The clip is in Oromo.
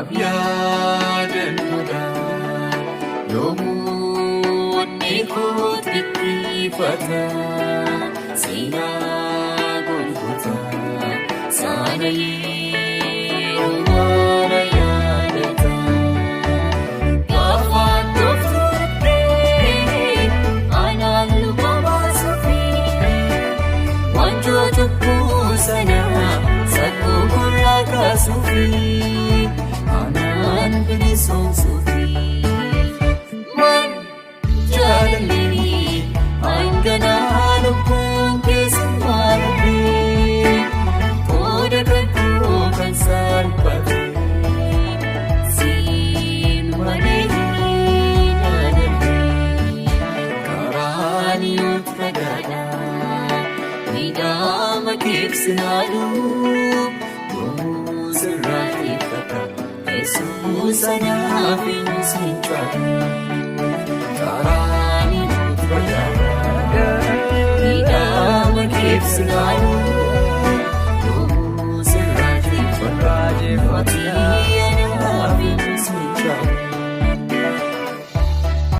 Abiyaadannoodha yoomuu onnee kootti dhiifata seenaa Golgotaa sana yeroo mara yaadata gaafa toftuudhee anaan luba baasuufii wanjoo cubbuu sana sakkoo gurraa kaasuufii anaan bilisoomsuufii man jaalallee hanganaa lubbuun keessummaa dhabee qooda kakkoo kan salphatee siin malee hin aadamee karaan yooti ragaadhaa miidhama keeksinaaluu yoomuu sirraa keeffata Yesuus anaaf hin sincaatu karaan yooti ragaadhaa miidhama keeksinaaluu